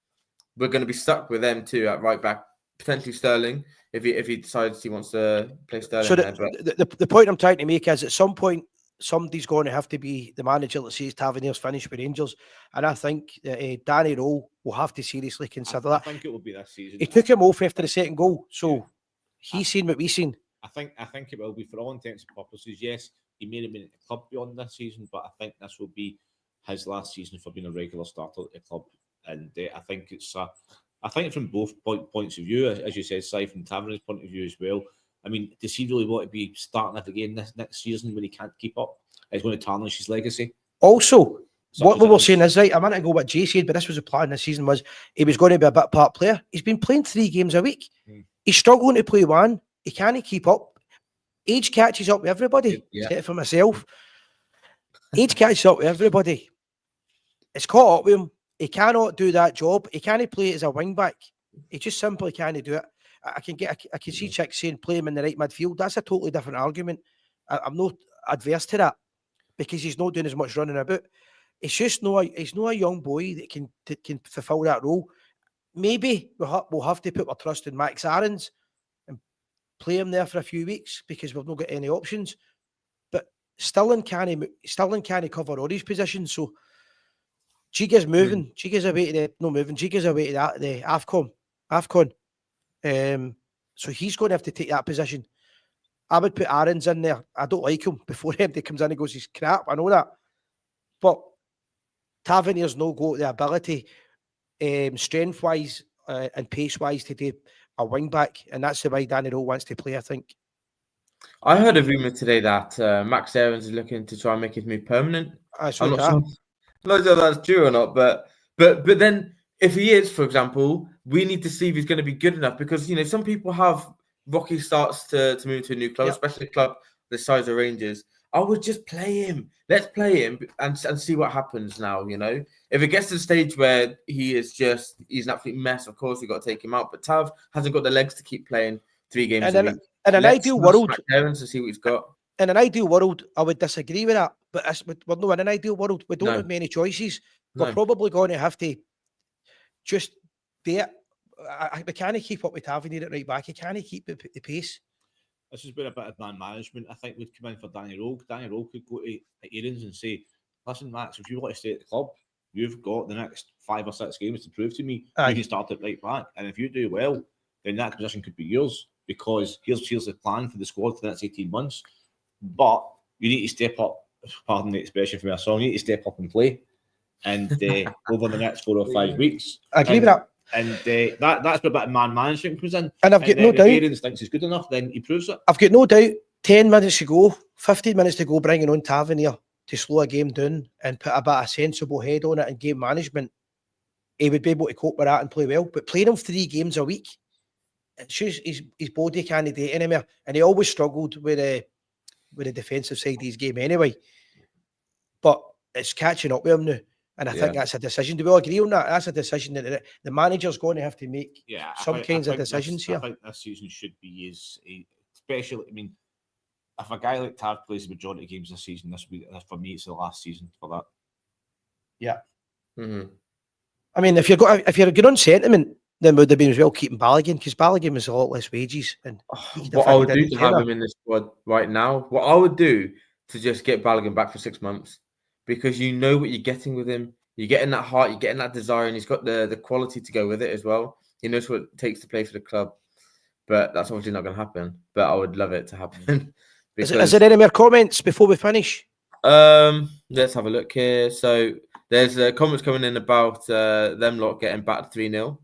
we're going to be stuck with them too at right back. Potentially Sterling, if he decides he wants to play Sterling. So the point I'm trying to make is at some point somebody's going to have to be the manager that says Tavernier's finished with Rangers, and I think that Danny Rowe will have to seriously consider that. I think it will be this season. He took him off after the second goal, so he's seen what we've seen. I think it will be for all intents and purposes. Yes, he may have been at the club beyond this season, but I think this will be his last season for being a regular starter at the club, and I think it's I think from both points of view, as you said, Si, from Tavernier's point of view as well. I mean, does he really want to be starting it again this next season when he can't keep up? It's going to tarnish his legacy. Also, what we were saying is right. I want to go what Jay said, but this was the plan this season was he was going to be a bit part player. He's been playing 3 games a week. He's struggling to play one. He can't keep up. Age catches up with everybody. Except for myself. Age catches up with everybody. It's caught up with him. He cannot do that job. He can't play as a wing back. He just simply can't do it. I can see Chick saying play him in the right midfield. That's a totally different argument. I'm not adverse to that because he's not doing as much running about. It's just he's not a young boy that can fulfill that role. Maybe we'll have to put our trust in Max Aarons and play him there for a few weeks because we've not got any options. But Sterling can't cover all these positions. So Giga's moving. Giga's away to Giga's away to the AFCON. So he's going to have to take that position. I would put Aarons in there. I don't like him before he comes in and goes, he's crap. I know that. But Tavernier's no got the ability, strength-wise and pace-wise to do a wing-back. And that's the way Danny Rowe wants to play, I think. I heard a rumour today that Max Aarons is looking to try and make his move permanent. I'm not sure that's true or not, but then if he is, for example, we need to see if he's going to be good enough because some people have rocky starts to move to a new club, especially a club the size of Rangers. I would just play him. Let's play him and see what happens now. If it gets to the stage where he's an absolute mess, of course we've got to take him out. But Tav hasn't got the legs to keep playing 3 games a week. In an ideal world, to see what he's got. In an ideal world, I would disagree with that. But we're not in an ideal world. We don't have many choices. We're probably going to have to just do it. We can't keep up with Tavernier at right back. He can't keep the pace. This has been a bit of man management. I think we'd come in for Danny Rowe. Danny Rowe could go to Aarons and say, listen, Max, if you want to stay at the club, you've got the next 5 or 6 games to prove to me you can start at right back. And if you do well, then that position could be yours because here's the plan for the squad for the next 18 months. But you need to step up, pardon the expression from our song, you need to step up and play. And over the next 4 or 5 weeks. I agree with that. And that's where a bit of man management comes in. And I've got no doubt. If Aarons thinks he's good enough, then he proves it. I've got no doubt. 10 minutes to go, 15 minutes to go, bringing on Tavernier to slow a game down and put a bit of sensible head on it and game management. He would be able to cope with that and play well. But playing him 3 games a week, it's just his body can't do it anymore. And he always struggled with the defensive side of his game anyway. but it's catching up with him now. And I think that's a decision. Do we all agree on that? That's a decision that the manager's going to have to make. Yeah, some kinds of decisions here. I think this season should be especially. I mean, if a guy like Tard plays the majority of games this season, this week for me, it's the last season for that. Yeah. Mm-hmm. I mean, if you're good on sentiment, then would have been as well keeping Balogun, because Balogun was a lot less wages. And what I would do to have him in the squad right now, what I would do to just get Balogun back for 6 months, because you know what you're getting with him. You're getting that heart, you're getting that desire, and he's got the quality to go with it as well. He knows what it takes to play for the club, but that's obviously not going to happen. But I would love it to happen. Is there any more comments before we finish? Let's have a look here. So there's comments coming in about them lot getting battered 3-0.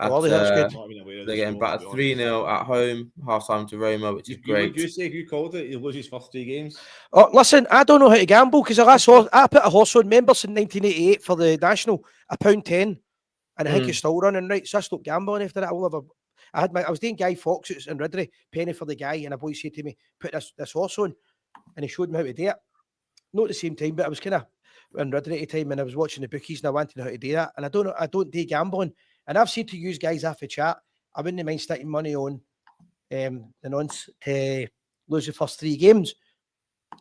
That's good. They're getting battered 3-0 at home, half time to Roma, which is great. Would you say who called it? He lose his first 3 games. Oh, listen, I don't know how to gamble, because I put a horse on members in 1988 for the national, £1.10, and I think it's still running right. So I stopped gambling after that. I was doing Guy Fawkes in Ridley, penny for the guy, and a boy said to me, "Put this horse on," and he showed me how to do it. Not at the same time, but I was kind of in Ridley at the time, and I was watching the bookies, and I wanted to know how to do that. And I don't do gambling. And I've said to you guys after chat, I wouldn't mind sticking money on the nonce to lose the first 3 games.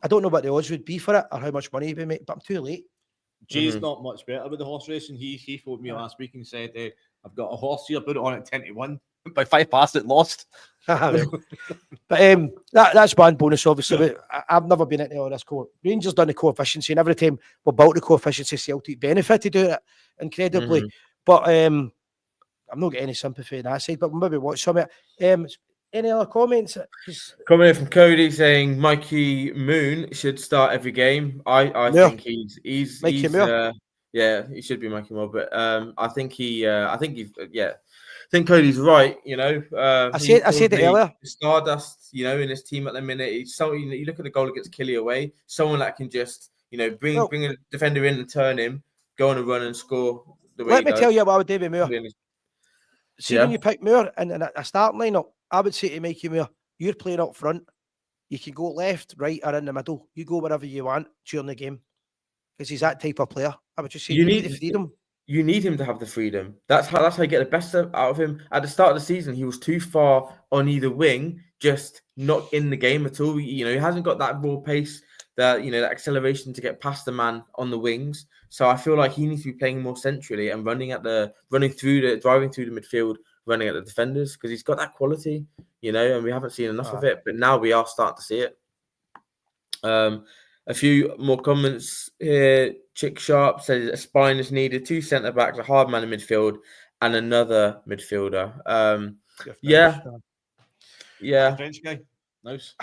I don't know what the odds would be for it or how much money we make, but I'm too late. Jay's not much better with the horse racing. He phoned me last week and said, "I've got a horse here, put it on at 10 to 1. By 5 past, it lost." But that's one bonus, obviously. But I've never been into all this Rangers done the coefficiency, and every time we built the coefficiency, Celtic benefited out of it incredibly. But I'm not getting any sympathy on that side, but we'll maybe watch some of it. Any other comments? Coming in from Cody saying Mikey Moon should start every game. I think he's Mikey Moore. He should be Mikey Moore, but I think Cody's right. You know, I said it earlier. Stardust, you know, in his team at the minute. It's so you look at the goal against Killy away. Someone that can just bring a defender in and turn him, go on a run and score. Let me tell you what I would do with Moore. See, when you pick Moore in a starting lineup, I would say to Mikey Moore, you're playing up front. You can go left, right, or in the middle. You go wherever you want during the game, because he's that type of player. I would just say you need the freedom. You need him to have the freedom. That's how you get the best out of him. At the start of the season, he was too far on either wing, just not in the game at all. He hasn't got that raw pace, that acceleration to get past the man on the wings. So I feel like he needs to be playing more centrally and driving through the midfield, running at the defenders, because he's got that quality, and we haven't seen enough of it. But now we are starting to see it. A few more comments here. Chick Sharp says a spine is needed, 2 centre backs, a hard man in midfield, and another midfielder. French guy. Nice.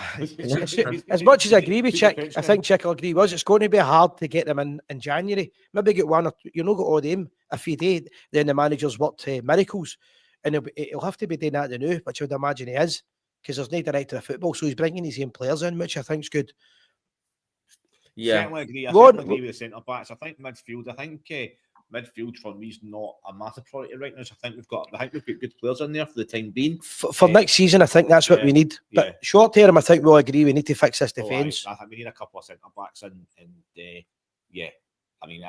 As much as I agree with Chick, I think Chick will agree with us. It's going to be hard to get them in January. Maybe get one or two, not got all them. If you did, then the manager's worked miracles. And he'll have to be doing that now, which I would imagine he is, because there's no director of football. So he's bringing his own players in, which I think is good. Yeah, certainly agree. I certainly agree with the centre backs. I think midfield. Midfield for me is not a massive priority right now. So I think we've got good players in there for the time being. For next season, I think that's what we need. But short term, I think we'll agree we need to fix this defence. I think we need a couple of centre backs in, and I mean,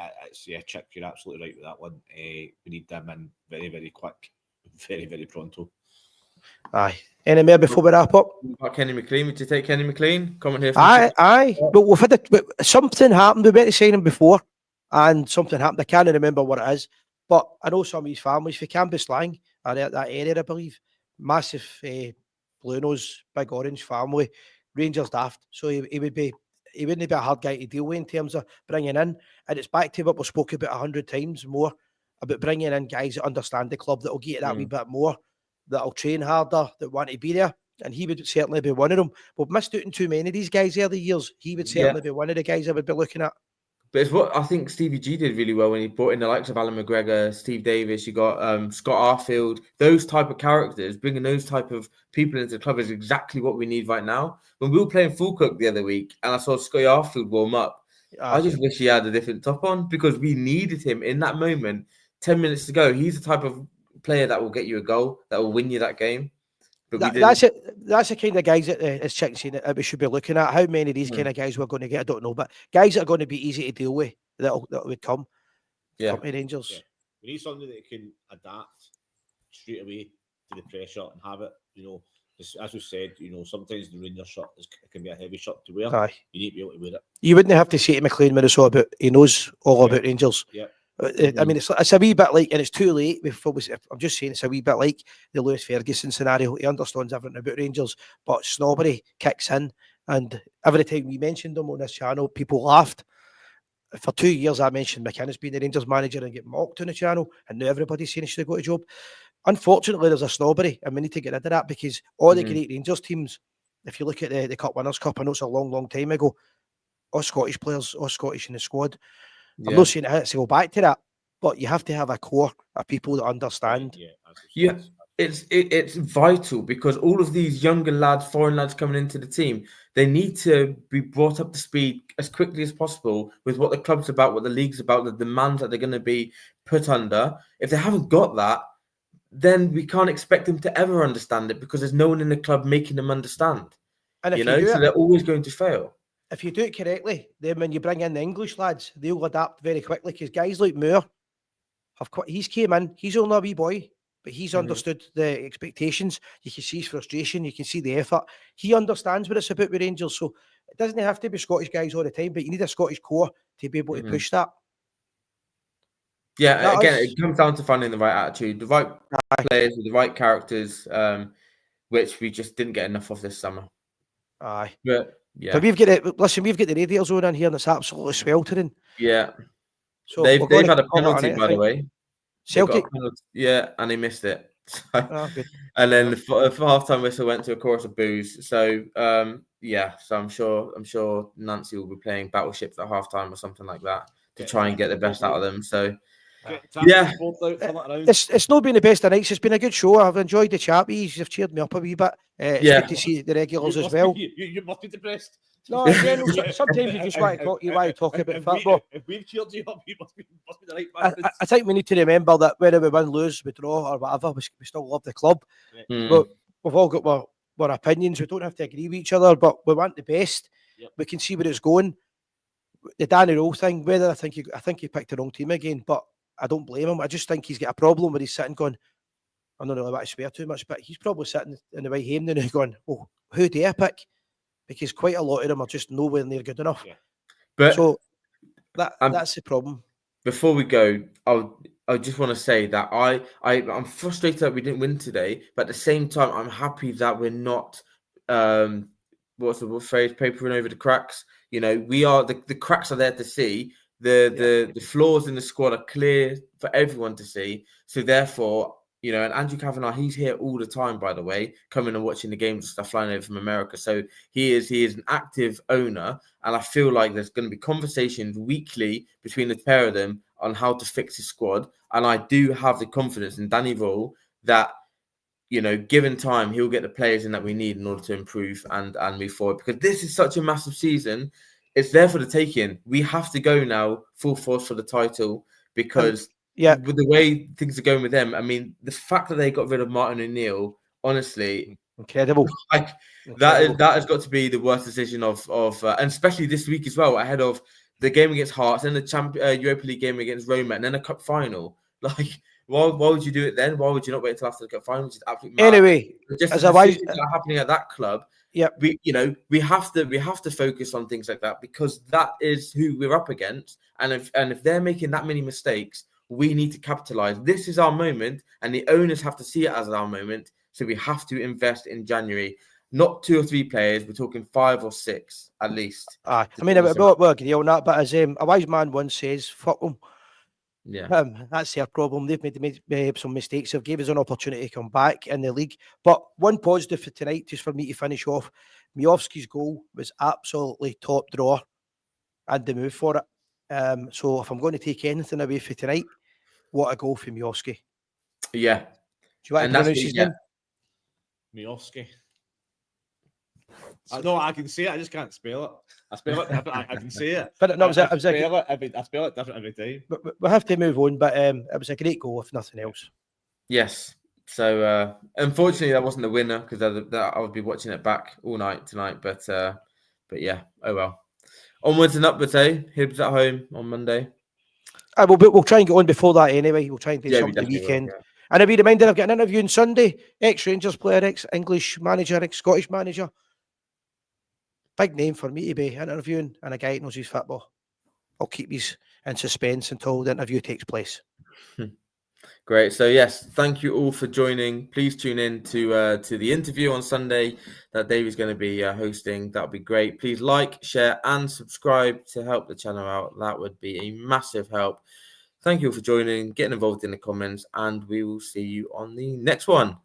Chick, you're absolutely right with that one. We need them in very, very quick, very, very pronto. Aye. Any more before we wrap up? Kenny McLean, would you take Kenny McLean? Comment here. Aye. But we've had something happened. We went to sign him before, and something happened. I can't remember what it is, but I know some of his families. If you can be slang, are that area, I believe. Massive blue nose, big orange family, Rangers daft. So he wouldn't be a hard guy to deal with in terms of bringing in. And it's back to what we've spoken about 100 times more about bringing in guys that understand the club, that will get that wee bit more, that'll train harder, that want to be there. And he would certainly be one of them. We've missed out on too many of these guys early years. He would certainly be one of the guys I would be looking at. But it's what I think Stevie G did really well when he brought in the likes of Alan McGregor, Steve Davis. You got Scott Arfield. Those type of characters, bringing those type of people into the club is exactly what we need right now. When we were playing Falkirk the other week and I saw Scott Arfield warm up, I just wish he had a different top on, because we needed him in that moment. 10 minutes to go. He's the type of player that will get you a goal, that will win you that game. but we didn't. That's it. That's the kind of guys that it's checking that we should be looking at. How many of these Mm. kind of guys we're going to get, I don't know, but guys that are going to be easy to deal with that would come Yeah. to Rangers. Yeah. We need somebody that can adapt straight away to the pressure and have it, as we said, sometimes the Rangers shirt can be a heavy shirt to wear. Aye. You need to be able to wear it. You wouldn't have to say to McLean when it's all about, he knows all about Rangers. Yeah. I mean, it's a wee bit like, and it's too late. I'm just saying, it's a wee bit like the Lewis Ferguson scenario. He understands everything about Rangers, but snobbery kicks in. And every time we mentioned him on this channel, people laughed. For 2 years, I mentioned McInnes being the Rangers manager and get mocked on the channel, and now everybody's saying he should have got a job. Unfortunately, there's a snobbery, and we need to get rid of that, because all the great Rangers teams, if you look at the Cup Winners' Cup, I know it's a long, long time ago, all Scottish players, all Scottish in the squad. I'm not saying it has to go back to that, but you have to have a core of people that understand. Yeah, it's vital, because all of these younger lads, foreign lads coming into the team, they need to be brought up to speed as quickly as possible with what the club's about, what the league's about, the demands that they're going to be put under. If they haven't got that, then we can't expect them to ever understand it, because there's no one in the club making them understand. And if so they're always going to fail. If you do it correctly, then when you bring in the English lads, they'll adapt very quickly, because guys like Moore he's came in, he's only a wee boy, but he's understood the expectations. You can see his frustration, you can see the effort. He understands what it's about with Rangers. So it doesn't have to be Scottish guys all the time, but you need a Scottish core to be able to push that. Yeah, again, it comes down to finding the right attitude, the right players with the right characters, which we just didn't get enough of this summer. Aye. But yeah. But we've got the radio zone in here and it's absolutely sweltering. Yeah. So they've had a penalty, by the way. Celtic? Yeah, and they missed it. So, good. And then the half-time whistle went to a chorus of boos. So so I'm sure Nancy will be playing Battleships at half-time or something like that to try and get the best out of them. So it's not been the best of nights. It's been a good show. I've enjoyed the chat. You've cheered me up a wee bit. It's good to see the regulars as well. You must be depressed. No, again, sometimes you just want to talk. You want to talk about football. If we've cheered you up, you must be the right man. I think we need to remember that whether we win, lose, we draw, or whatever, we still love the club. But we've all got our opinions. We don't have to agree with each other, but we want the best. We can see where it's going. The Danny Rowe thing. Whether I think he picked the wrong team again, but I don't blame him. I just think he's got a problem where he's sitting going, I don't know about to swear too much, but he's probably sitting in the way home now going, oh, who do I pick? Because quite a lot of them are just nowhere near good enough. But so that's the problem. Before we go, I just want to say that I'm frustrated that we didn't win today, but at the same time, I'm happy that we're not what's the phrase, papering over the cracks. We are the cracks are there to see. The flaws in the squad are clear for everyone to see. So therefore, and Andrew Kavanagh, he's here all the time, by the way, coming and watching the games and stuff, flying over from America. So he is an active owner, and I feel like there's going to be conversations weekly between the pair of them on how to fix his squad. And I do have the confidence in Danny Rowe that, given time, he'll get the players in that we need in order to improve and move forward. Because this is such a massive season. It's there for the taking. We have to go now full force for the title, because with the way things are going with them, I mean, the fact that they got rid of Martin O'Neill, honestly, incredible. That has got to be the worst decision of and especially this week as well, ahead of the game against Hearts, then the Europa League game against Roma, and then a cup final. Like, why would you do it then? Why would you not wait until after the cup final? Which is absolutely mad. Anyway, just as decisions that are happening at that club. Yeah, we have to focus on things like that, because that is who we're up against, and if they're making that many mistakes, we need to capitalize. This is our moment, and the owners have to see it as our moment. So we have to invest in January, not 2 or 3 players. We're talking 5 or 6 at least. I mean, we'll agree on that. But as a wise man once says, "Fuck them." Yeah, that's their problem. They've made some mistakes. They've gave us an opportunity to come back in the league. But one positive for tonight, just for me to finish off, Miovski's goal was absolutely top drawer, and the move for it. So if I'm going to take anything away for tonight, what a goal for Miovski. Yeah. Do you want to pronounce his name? Miovski. No, I can say it. I just can't spell it. I spell it different. I can say it. But no, I spell it different every time. But we have to move on. But it was a great goal, if nothing else. Yes. So unfortunately, that wasn't the winner because I would be watching it back all night tonight. But yeah, oh well. Onwards and upwards, eh? Hibs at home on Monday. We'll try and get on before that anyway. We'll try and do Yeah, we something the definitely will, weekend. yeah. And I'll be reminded I've got an interview on Sunday. Ex-Rangers player, ex-English manager, ex-Scottish manager. Big name for me to be interviewing, and a guy that knows his football. I'll keep these in suspense until the interview takes place. Great. So yes, thank you all for joining. Please tune in to the interview on Sunday that Dave is going to be hosting. That would be great. Please like, share, and subscribe to help the channel out. That would be a massive help. Thank you all for joining, getting involved in the comments, and we will see you on the next one.